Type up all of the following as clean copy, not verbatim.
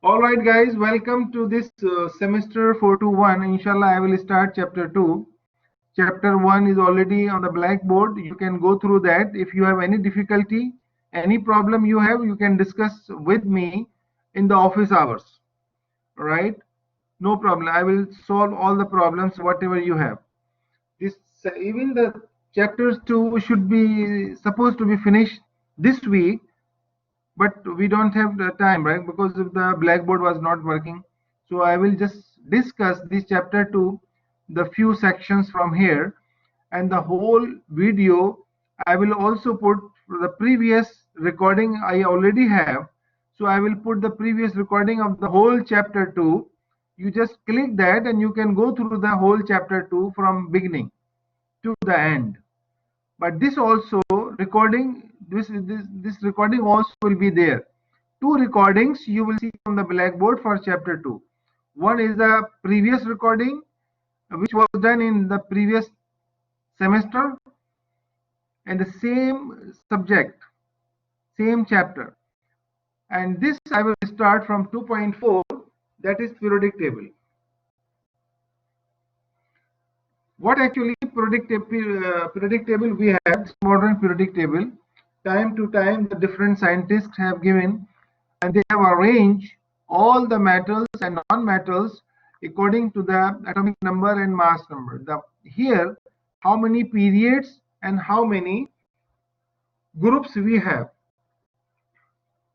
All right, guys, welcome to this semester 421. Inshallah, I will start chapter 2. Chapter 1 is already on the blackboard. You can go through that. If you have any difficulty, any problem you have, you can discuss with me in the office hours. All right? No problem. I will solve all the problems, whatever you have. This even the chapters 2 should be supposed to be finished this week, but we don't have the time, right? Because if the blackboard was not working. So I will just discuss this chapter 2, the few sections from here, and the whole video. I will also put the previous recording I already have. So I will put the previous recording of the whole chapter 2. You just click that and you can go through the whole chapter 2 from beginning to the end. But this also recording, this recording also will be there. Two recordings you will see on the blackboard for chapter 2. One is the previous recording which was done in the previous semester, and the same subject, same chapter. And this I will start from 2.4, that is periodic table. What actually periodic table we have, this modern periodic table, time to time the different scientists have given, and they have arranged all the metals and non-metals according to the atomic number and mass number. Here, how many periods and how many groups we have.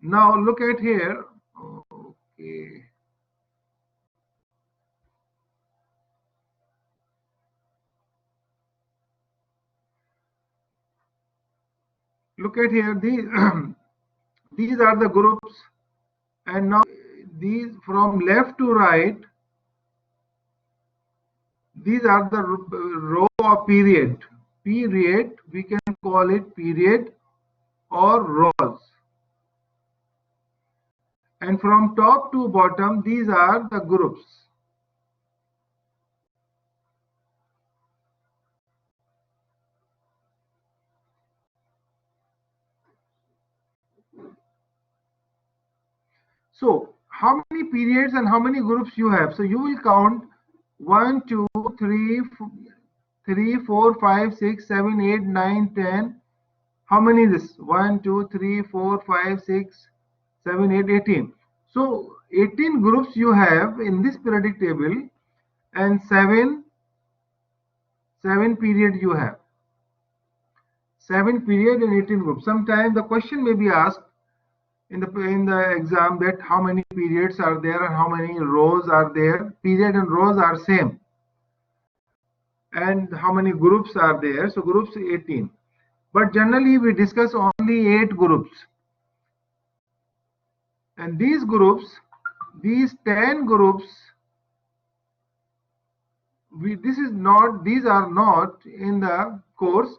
Now look at here. Okay. Look at here. These are the groups, and now these from left to right. These are the row of period. Period, we can call it period or rows. And from top to bottom, these are the groups. So how many periods and how many groups you have? So you will count 1, 2, 3, 4, 5, 6, 7, 8, 9, 10. How many is this? 1, 2, 3, 4, 5, 6, 7, 8, 18. So 18 groups you have in this periodic table, and 7 periods you have. 7 period and 18 groups. Sometimes the question may be asked in the exam that how many periods are there and how many rows are there. Period and rows are same. And how many groups are there? So groups 18. But generally we discuss only 8 groups. And these groups, these 10 groups, these are not in the course.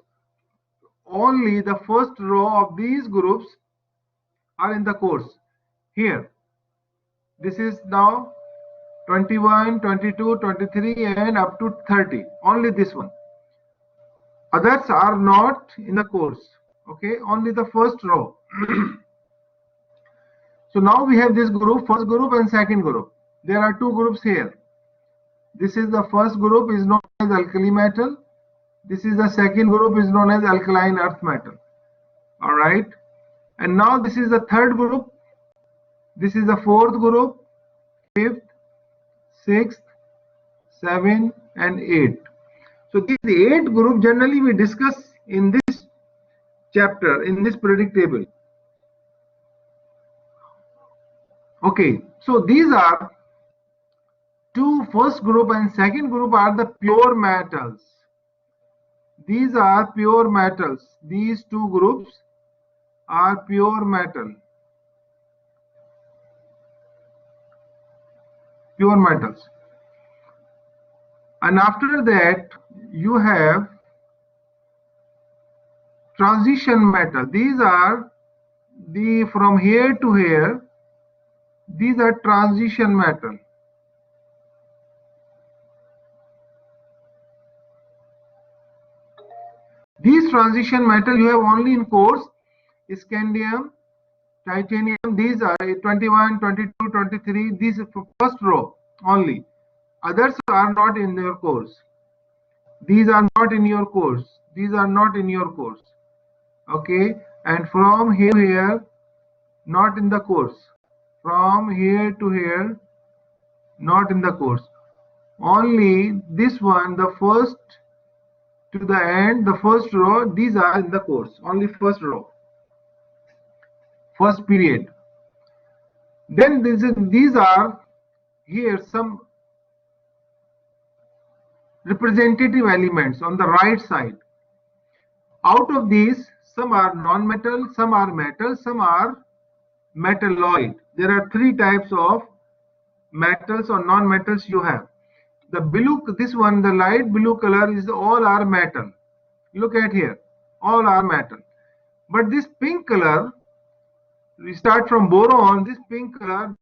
Only the first row of these groups are in the course. Here, this is now 21, 22, 23 and up to 30. Only this one. Others are not in the course. Okay, only the first row. So now we have this group, first group and second group. There are 2 groups here. This is the first group, is known as alkali metal. This is the second group, is known as alkaline earth metal. All right. And now this is the third group. This is the fourth group, fifth, sixth, 7 and 8. So these 8 groups generally we discuss in this chapter, in this periodic table. Okay, so these are 2 first group and second group are the pure metals. These are pure metals. These 2 groups are pure metal. Pure metals. And after that you have transition metal. These are from here to here, these are transition metal. These transition metal you have only in course: scandium, titanium, these are 21, 22, 23, these are first row only. Others are not in your course. These are not in your course. These are not in your course. Okay, and from here to here, not in the course. From here to here, not in the course. Only this one, the first to the end, the first row, these are in the course. Only first row, first period. Then these are here some representative elements on the right side. Out of these, some are non-metal, some are metal, some are metalloid. There are three types of metals or non-metals you have. The blue, this one, the light blue color is all are metal. Look at here, all are metal. But this pink color, we start from boron, this pink color,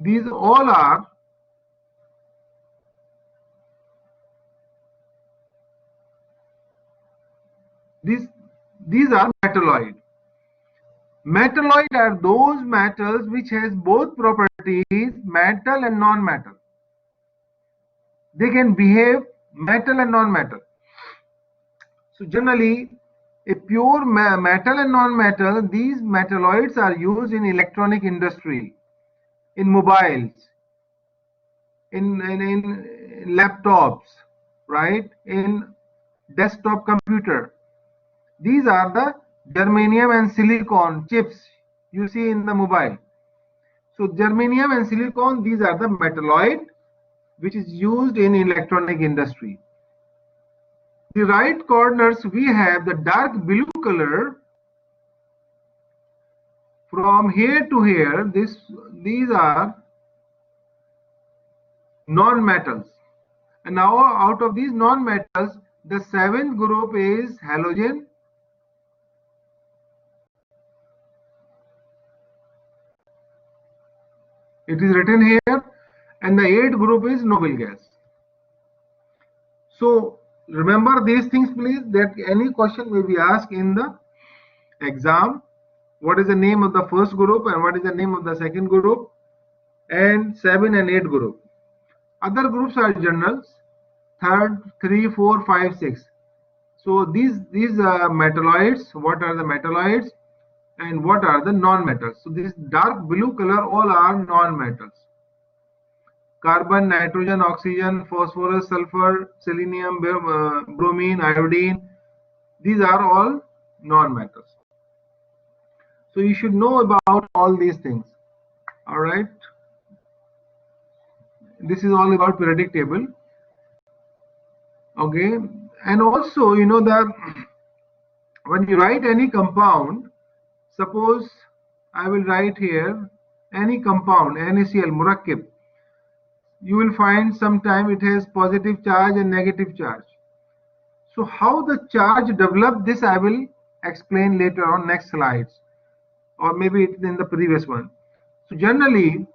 these all are these are metalloid. Metalloid are those metals which has both properties, metal and non-metal. They can behave metal and non-metal. So generally, a pure metal and non-metal, these metalloids are used in electronic industry, in mobiles, in laptops, right? In desktop computer. These are the germanium and silicon chips you see in the mobile. So germanium and silicon, these are the metalloid which is used in electronic industry. The right corners we have the dark blue color. From here to here, these are non-metals. And now out of these non-metals, the seventh group is halogen. It is written here, and the eighth group is noble gas. So remember these things, please, that any question may be asked in the exam. What is the name of the first group and what is the name of the second group, and 7 and 8 group. Other groups are generals, third, 3, 4, 5, 6. So these metalloids, what are the metalloids and what are the non-metals? So this dark blue color, all are non-metals. Carbon, nitrogen, oxygen, phosphorus, sulfur, selenium, bromine, iodine, these are all non-metals. So you should know about all these things. All right. This is all about periodic table. Okay. And also, you know that when you write any compound, suppose I will write here any compound, NaCl, murakkib, you will find sometime it has positive charge and negative charge. So how the charge develop, this I will explain later on next slides, or maybe in the previous one. So generally,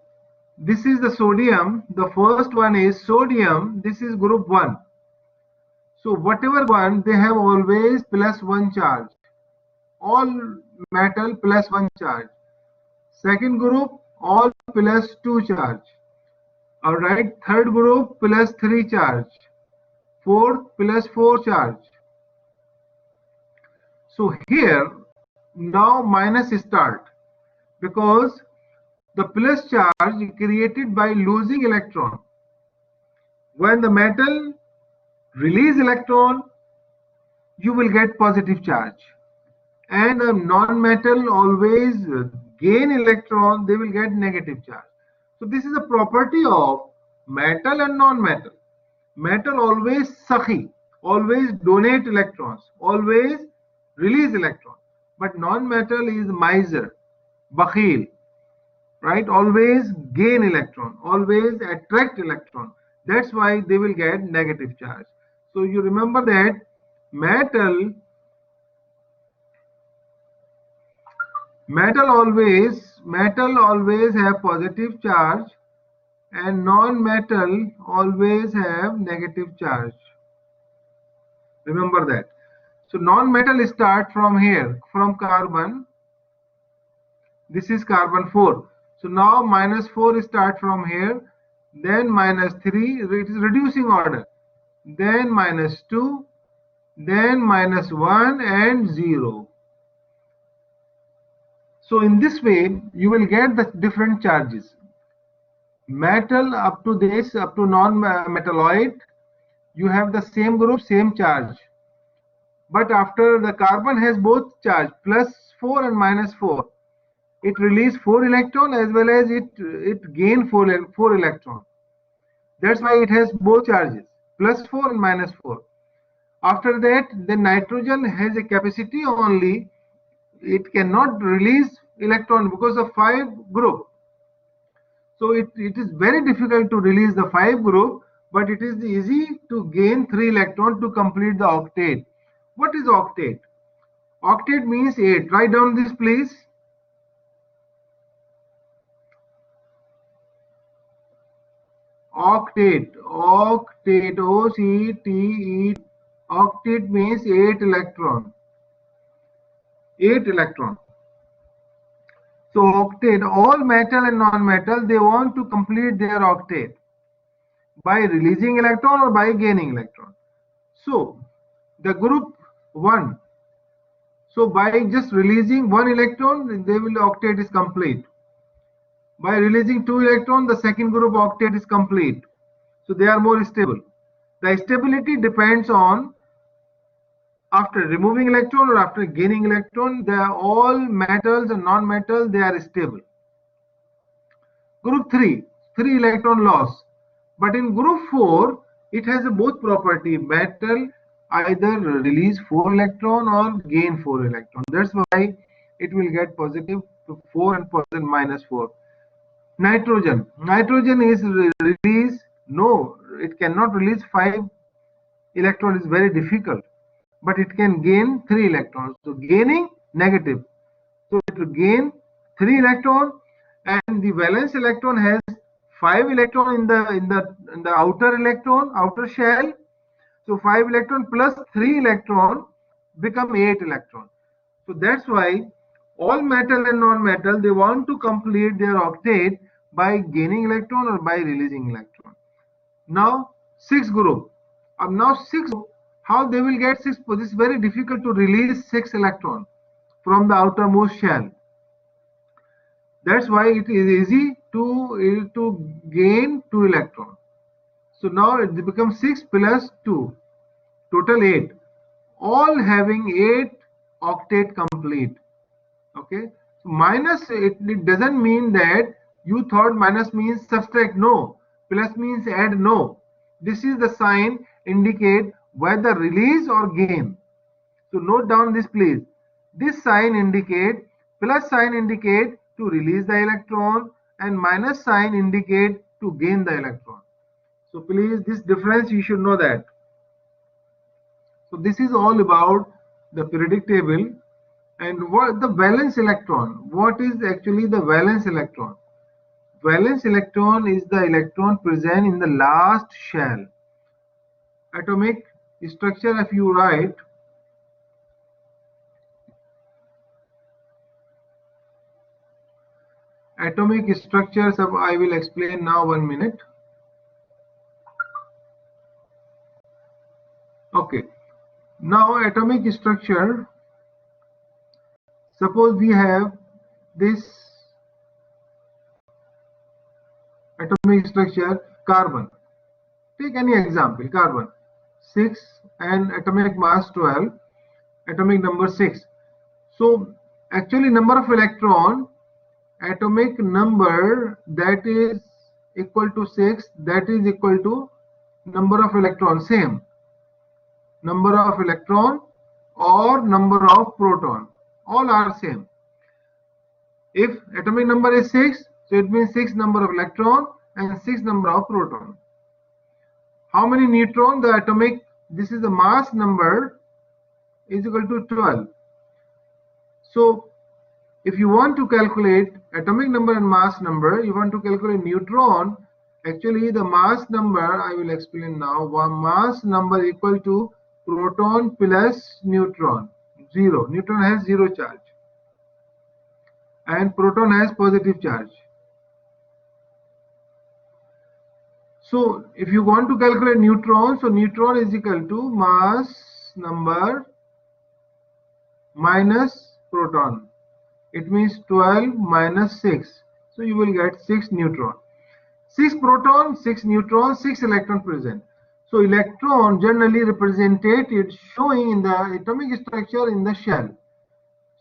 this is the sodium. The first one is sodium. This is group 1. So whatever one, they have always +1 charge. All metal +1 charge. Second group, all +2 charge. All right. Third group, +3 charge. Fourth, +4 charge. So here, now minus start, because the plus charge created by losing electron. When the metal release electron, you will get positive charge. And a non-metal always gain electron, they will get negative charge. So this is a property of metal and non-metal. Metal always sakhi, always donate electrons, always release electron. But non-metal is miser, bakhil, right? Always gain electron, always attract electron. That's why they will get negative charge. So you remember that metal always have positive charge and non-metal always have negative charge. Remember that. So non-metal start from here, from carbon. This is carbon 4. So now -4 start from here, then -3, it is reducing order, then -2, then -1 and 0. So in this way, you will get the different charges. Metal up to this, up to non-metalloid, you have the same group, same charge. But after the carbon has both charge, +4 and -4, it release 4 electron as well as it gain 4 electron. That's why it has both charges, +4 and -4. After that, the nitrogen has a capacity only, it cannot release electron because of 5 group. So it is very difficult to release the 5 group, but it is easy to gain 3 electron to complete the octet. What is octet? Octet means 8. Write down this please. Octet, octet, O-C-T-E, octet means 8 electron. 8 electron. So octet, all metal and non-metal, they want to complete their octet by releasing electron or by gaining electron. So the group 1, so by just releasing 1 electron, they will octet is complete. By releasing 2 electrons, the second group octet is complete. So they are more stable. The stability depends on after removing electron or after gaining electron, they are all metals and non-metal, they are stable. Group 3, 3 electron loss. But in group 4, it has a both property. Metal either release 4 electron or gain 4 electron. That's why it will get positive 4 and positive -4. Nitrogen. Nitrogen is release. No, it cannot release 5 electron. Is very difficult. But it can gain 3 electrons. So gaining negative. So it will gain 3 electron, and the valence electron has 5 electron in the outer shell. So 5 electron plus 3 electron become 8 electron. So that's why all metal and non-metal, they want to complete their octet by gaining electron or by releasing electron. Now 6 group. Now 6, how they will get 6? This is very difficult to release 6 electron from the outermost shell. That's why it is easy to gain 2 electron. So now it becomes 6 plus 2, total 8. All having 8 octet complete. Okay. So minus, it doesn't mean that you thought minus means subtract. No. Plus means add. No. This is the sign indicate whether release or gain. So note down this please. This sign indicate, plus sign indicate to release the electron, and minus sign indicate to gain the electron. So please, this difference you should know that. So this is all about the periodic table. And what the valence electron? What is actually the valence electron? Valence electron is the electron present in the last shell. Atomic structure, if you write, atomic structures, I will explain now, 1 minute. Okay. Now atomic structure, suppose we have this atomic structure carbon. Take any example, carbon 6 and atomic mass 12, atomic number 6. So actually number of electron, atomic number that is equal to 6, that is equal to number of electron, same. Number of electron or number of proton, all are same. If atomic number is 6, so it means 6 number of electron and 6 number of proton. How many neutron? The atomic, this is the mass number, is equal to 12. So if you want to calculate atomic number and mass number, you want to calculate neutron, actually the mass number, I will explain now, one mass number equal to proton plus neutron, 0. Neutron has 0 charge and proton has positive charge. So if you want to calculate neutron, so neutron is equal to mass number minus proton. It means 12 minus 6. So you will get 6 neutron. 6 proton, 6 neutron, 6 electron present. So electron generally represented showing in the atomic structure in the shell.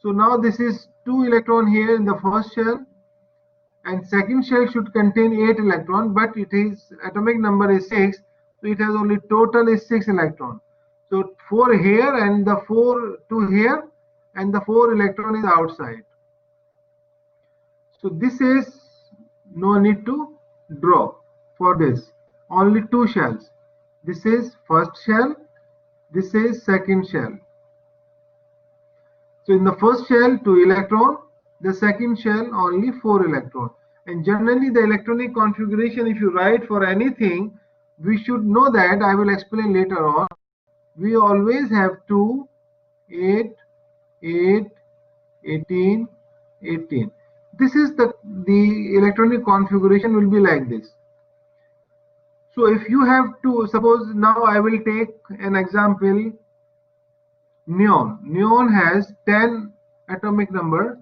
So now this is 2 electron here in the first shell, and second shell should contain 8 electron, but it is atomic number is 6, so it has only total is 6 electron. So 4 here and the 2 here, and the 4 electron is outside. So this is no need to draw for this, only 2 shells. This is first shell, this is second shell. So in the first shell 2 electron, the second shell only 4 electron. And generally the electronic configuration, if you write for anything, we should know that. I will explain later on. We always have 2, 8, 8, 18, 18. This is the electronic configuration will be like this. So if you have to, suppose now I will take an example, neon. Neon has 10 atomic number,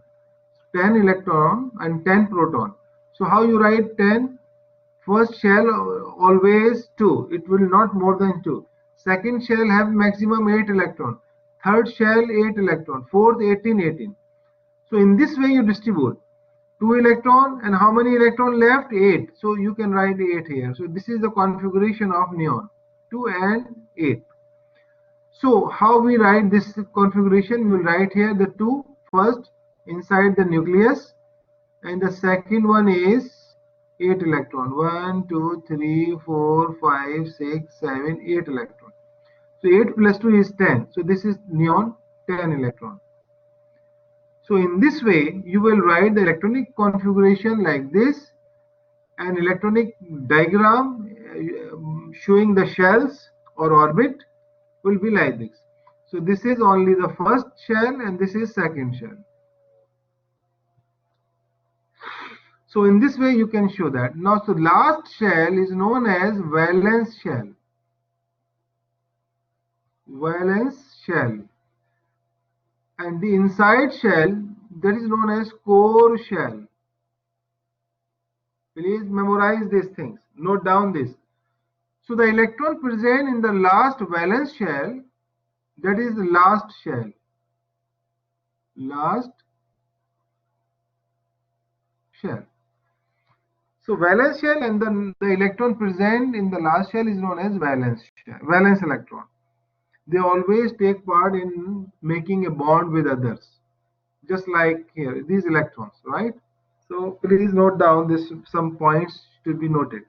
10 electron and 10 proton. So how you write 10? First shell always 2. It will not more than 2. Second shell have maximum 8 electron. Third shell 8 electron. Fourth 18, 18. So in this way you distribute 2 electron, and how many electron left? 8. So you can write 8 here. So this is the configuration of neon, 2 and 8. So how we write this configuration? We will write here the 2 first inside the nucleus, and the second one is 8 electron. 1, 2, 3, 4, 5, 6, 7, 8 electron. So 8 plus 2 is 10. So this is neon, 10 electron. So in this way, you will write the electronic configuration like this. An electronic diagram showing the shells or orbit will be like this. So this is only the first shell and this is second shell. So in this way you can show that. Now, so last shell is known as valence shell. Valence shell. And the inside shell, that is known as core shell. Please memorize these things. Note down this. So the electron present in the last valence shell, that is the last shell. Last shell. So valence shell and the electron present in the last shell is known as valence shell, valence electron. They always take part in making a bond with others, just like here, these electrons, right? So please note down this, some points to be noted.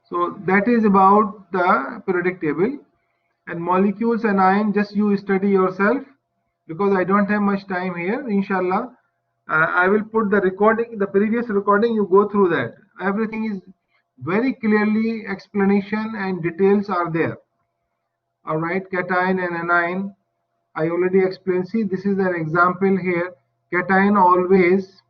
So that is about the periodic table, and molecules and ion, just you study yourself, because I don't have much time here. Inshallah, I will put the recording, the previous recording, you go through that. Everything is very clearly, explanation and details are there. All right, cation and anion, I already explained. See, this is an example here. Cation always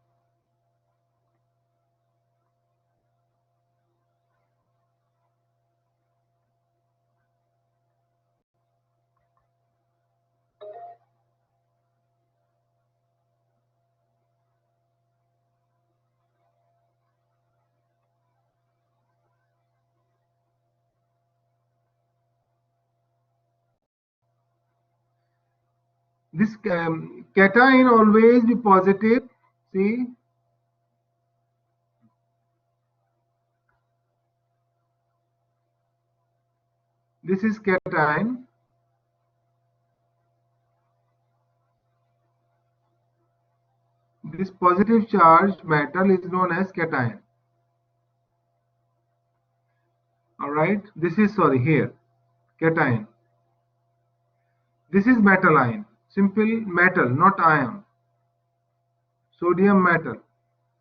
this cation always be positive. See, this is cation. This positive charged metal is known as cation. All right, this is, sorry, here, cation. This is metal ion, simple metal, not ion. Sodium metal.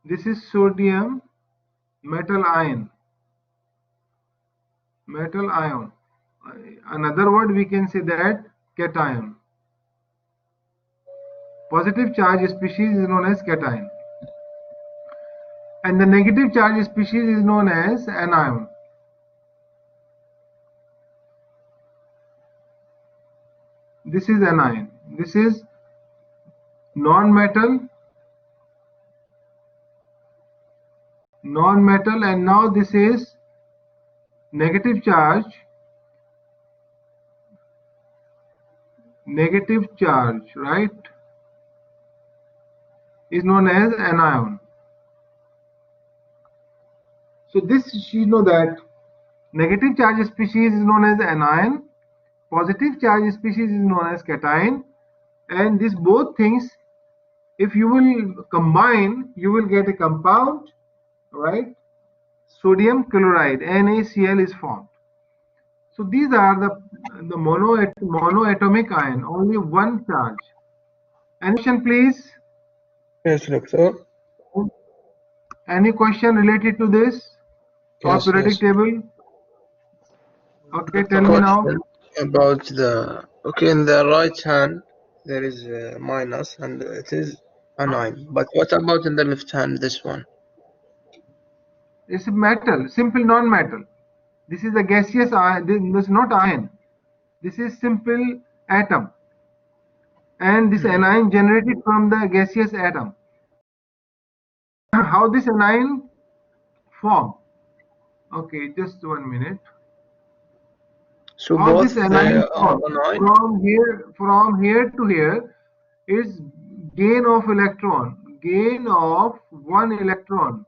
This is sodium metal ion. metal ion. Another word we can say that cation. Positive charge species is known as cation, and the negative charge species is known as anion. This is anion. This is non-metal, and now this is negative charge, right, is known as anion. So this you know that negative charge species is known as anion, positive charge species is known as cation, and these both things, if you will combine, you will get a compound, right? Sodium chloride, NaCl is formed. So these are the monoatomic ion, only one charge. Any question, please? Yes, doctor. Any question related to this or Yes, periodic table? Okay, tell me now. About okay, in the right hand there is a minus and it is anion. But what about in the left hand, this one? It's metal, simple non-metal. This is a gaseous ion. This is not ion. This is simple atom, and this anion generated from the gaseous atom. How this anion form? Okay, just 1 minute. So How both this anion form? anion? From here to here is gain of electron, gain of one electron.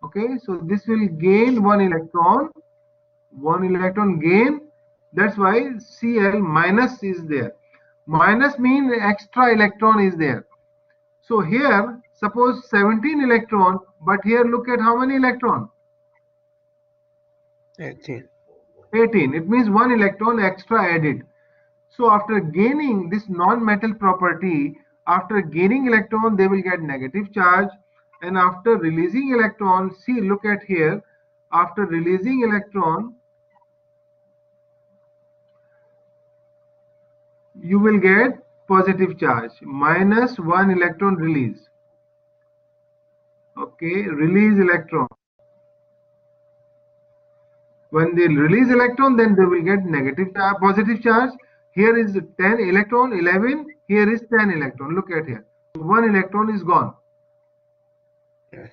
Okay, so this will gain one electron gain. That's why Cl minus is there. Minus means extra electron is there. So here, suppose 17 electron, but here look at how many electron? 18. 18. It means one electron extra added. So after gaining this non-metal property, after gaining electron, they will get negative charge. And after releasing electron, see, look at here, after releasing electron, you will get positive charge, minus one electron release. Okay, release electron. When they release electron, then they will get negative charge, positive charge. Here is 10 electron, 11. Here is 10 electron. Look at here. One electron is gone. Yes.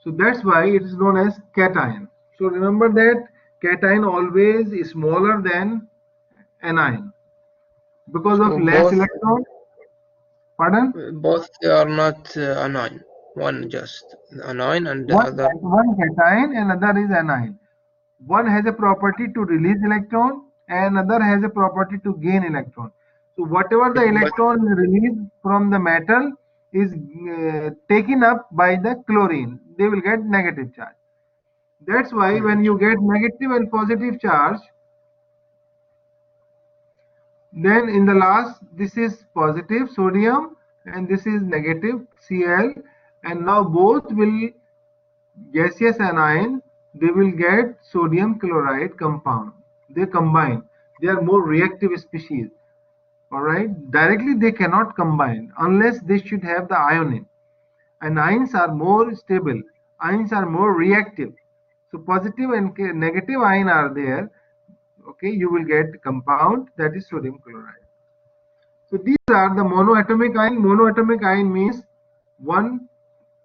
So that's why it is known as cation. So remember that cation always is smaller than anion because of less electron. Pardon? Both are not anion. One just anion and the other. One cation and other is anion. One has a property to release electron and other has a property to gain electron. So whatever the electron released from the metal is taken up by the chlorine. They will get negative charge. That's why when you get negative and positive charge, then in the last, this is positive sodium and this is negative Cl, and now both will gaseous anion, they will get sodium chloride compound. They combine. They are more reactive species. All right. Directly they cannot combine unless they should have the ion in. And ions are more stable. Ions are more reactive. So positive and negative ion are there. Okay, you will get compound, that is sodium chloride. So these are the monoatomic ion. Monoatomic ion means one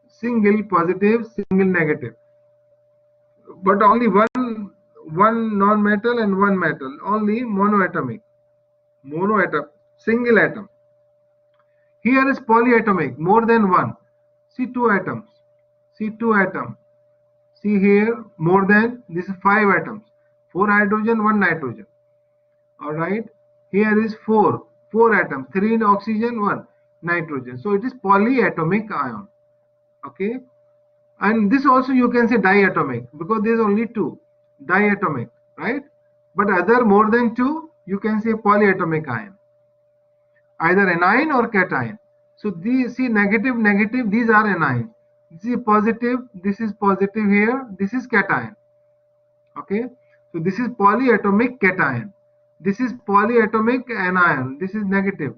single positive, single negative, but only one non-metal and one metal. Only monoatomic, single atom. Here is polyatomic, more than one. See two atoms. See two atoms. See here, more than, this is 5 atoms. 4 hydrogen, 1 nitrogen. All right. Here is 4 atoms. 3 in oxygen, 1 nitrogen. So it is polyatomic ion. Okay. And this also you can say diatomic because there is only 2. Diatomic, right? But other more than 2, you can say polyatomic ion. Either anion or cation. So these, see, negative, these are anion. This is positive here, this is cation. Okay, so this is polyatomic cation. This is polyatomic anion. This is negative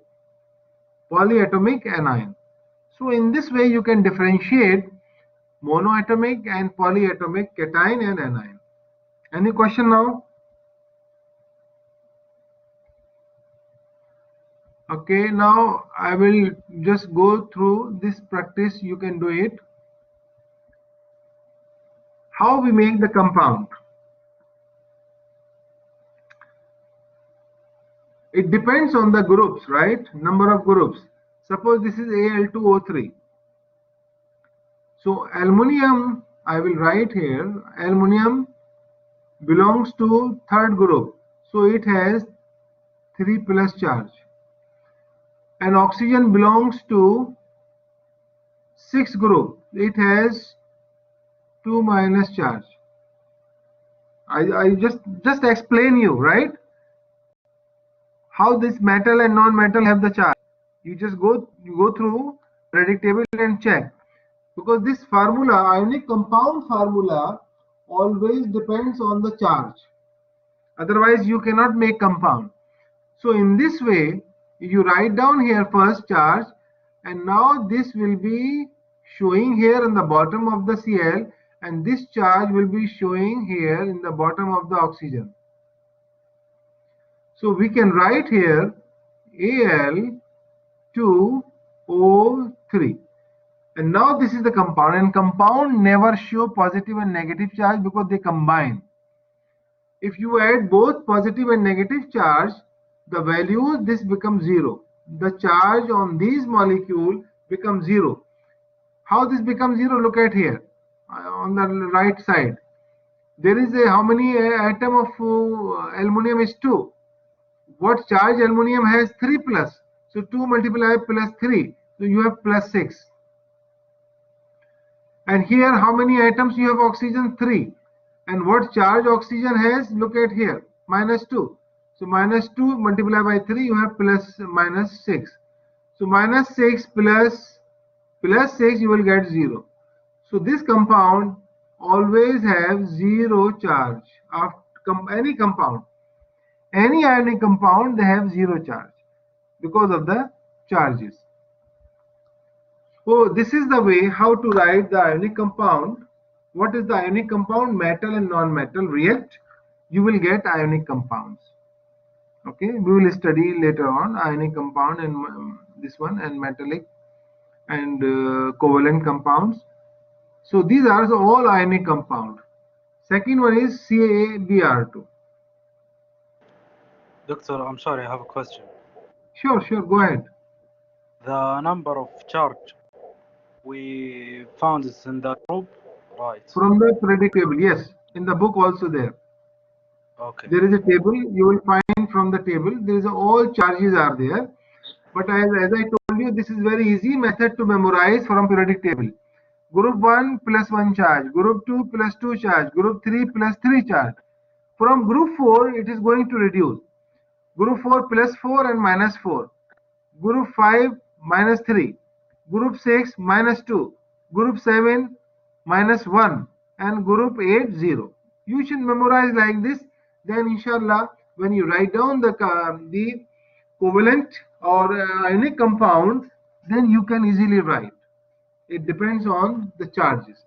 polyatomic anion. So in this way you can differentiate monoatomic and polyatomic cation and anion. Any question now? Okay, now I will just go through this practice. You can do it. How we make the compound? It depends on the groups, right? Number of groups. Suppose this is Al2O3. So aluminium, I will write here, aluminium belongs to third group. So it has 3 plus charge. And oxygen belongs to sixth group. It has 2 minus charge. I just explain you, right? How this metal and non-metal have the charge. You just go through periodic table and check. Because this formula, ionic compound formula, always depends on the charge. Otherwise, you cannot make compound. So in this way, you write down here first charge, and now this will be showing here in the bottom of the Cl, and this charge will be showing here in the bottom of the oxygen. So we can write here Al2O3. And now this is the compound, and compound never show positive and negative charge because they combine. If you add both positive and negative charge, the values, this becomes 0. The charge on these molecule becomes 0. How this becomes 0? Look at here on the right side. There is a, how many atom of aluminum is 2. What charge aluminum has? 3 plus. So 2 multiplied plus 3. So you have plus 6. And here how many atoms you have? Oxygen 3. And what charge oxygen has? Look at here, minus 2. So minus 2 multiplied by 3, you have plus minus 6. So minus 6 plus 6, you will get 0. So this compound always have 0 charge. Of any compound, any ionic compound, they have 0 charge because of the charges. So this is the way how to write the ionic compound. What is the ionic compound? Metal and non-metal react, you will get ionic compounds. Okay, we will study later on ionic compound and this one, and metallic and covalent compounds. So these are all ionic compound. Second one is CaBr2. Doctor, I'm sorry, I have a question. Sure, go ahead. The number of charge we found is in the group, right? From the periodic table, yes. In the book also there. Okay. There is a table, you will find from the table, there is all charges are there. But as I told you, this is very easy method to memorize from periodic table. Group 1 plus 1 charge, group 2 plus 2 charge, group 3 plus 3 charge. From group 4, it is going to reduce. Group 4 plus 4 and minus 4. Group 5 minus 3. Group 6 minus 2. Group 7 minus 1. And group 8 0. You should memorize like this. Then inshallah, when you write down the covalent or ionic compounds, then you can easily write. It depends on the charges.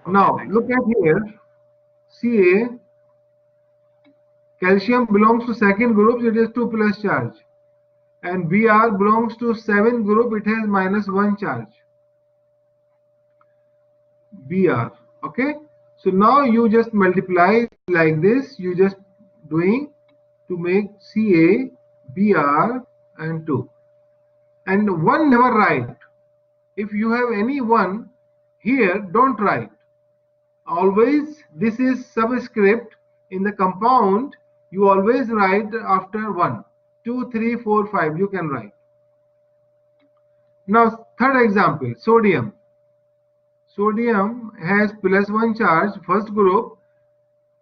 Okay, now look at here. Ca, calcium belongs to second group, it is 2 plus charge. And Br belongs to 7th group, it has minus 1 charge. Br, okay. So now you just multiply like this, you just doing to make Ca, Br and 2. And 1 never write. If you have any 1 here, don't write. Always this is subscript. In the compound, you always write after 1. 2, 3, 4, 5, you can write. Now third example, sodium. Sodium has plus 1 charge, first group,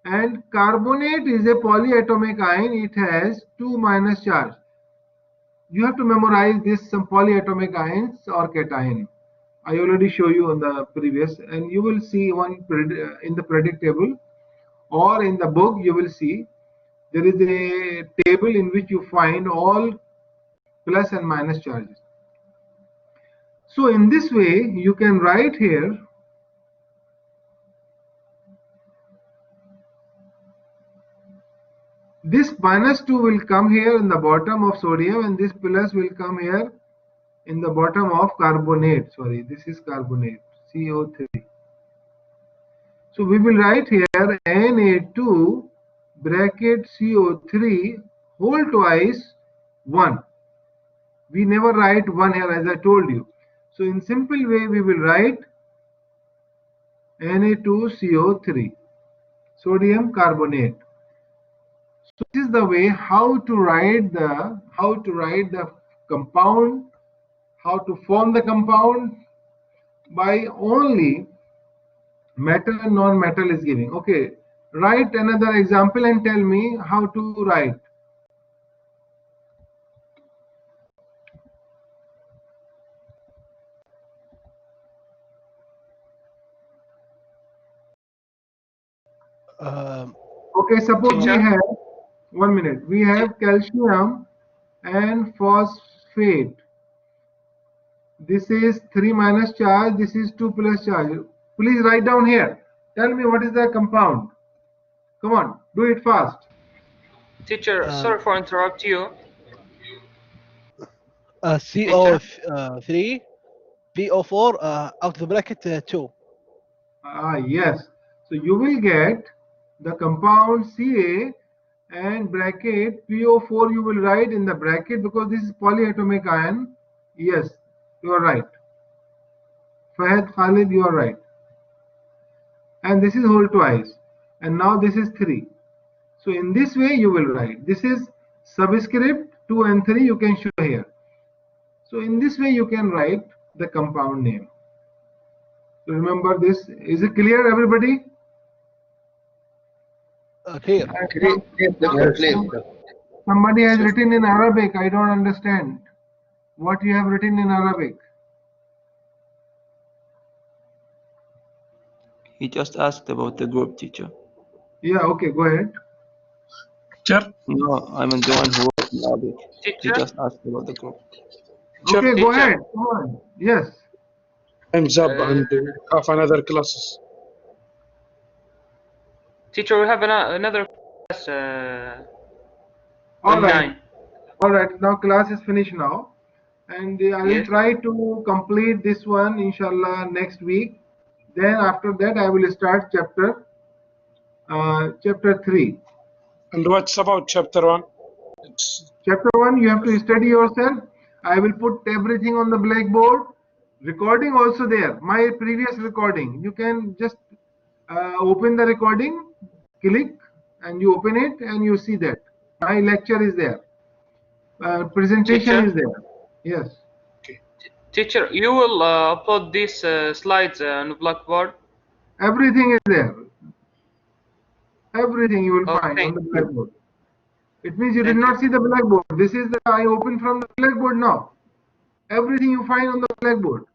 and carbonate is a polyatomic ion, it has 2 minus charge. You have to memorize this, some polyatomic ions or cation. I already show you on the previous, and you will see one in the periodic table. or in the book you will see there is a table in which you find all plus and minus charges. So in this way you can write here this -2 will come here in the bottom of sodium and this plus will come here in the bottom of carbonate. Sorry, this is carbonate, CO3. So we will write here Na2 bracket CO3 whole twice 1. We never write 1 here as I told you. So in simple way we will write Na2CO3 sodium carbonate. So this is the way how to write the compound, how to form the compound by only metal and non-metal is giving. Okay, write another example and tell me how to write. Okay, suppose we Teacher? have 1 minute. We have calcium and phosphate. This is 3 minus charge. This is 2 plus charge. Please write down here. Tell me what is the compound. Come on, do it fast. Teacher, sorry for interrupt you. CO3 PO4 out of the bracket 2. Yes. So you will get the compound Ca and bracket PO4 you will write in the bracket because this is polyatomic ion. Yes, you are right. Fahad, Khalid, you are right. And this is whole twice. And now this is 3. So in this way you will write. This is subscript 2 and 3 you can show here. So in this way you can write the compound name. So remember this. Is it clear, everybody? Clear. Somebody has written in Arabic. I don't understand what you have written in Arabic. He just asked about the group, teacher. Yeah, okay, go ahead. Teacher? No, I'm the one who wrote in Arabic. He Teacher? just asked about the group. Okay, go Teacher. ahead. Come on. Yes. Time's up and have another classes. Teacher, we have another class All right. online. All right. Now class is finished now. And I will Yes. try to complete this one, inshallah, next week. Then after that, I will start chapter 3. And what's about chapter 1? Chapter 1, you have to study yourself. I will put everything on the blackboard. Recording also there. My previous recording. You can just open the recording, click, and you open it and you see that. My lecture is there. Presentation Teacher? is there. Yes. Teacher, you will upload these slides on Blackboard. Everything is there. Everything you will Oh, find on thank the you. blackboard. It means you did Thank not you. see the blackboard. This is the I open from the blackboard now. Everything you find on the blackboard.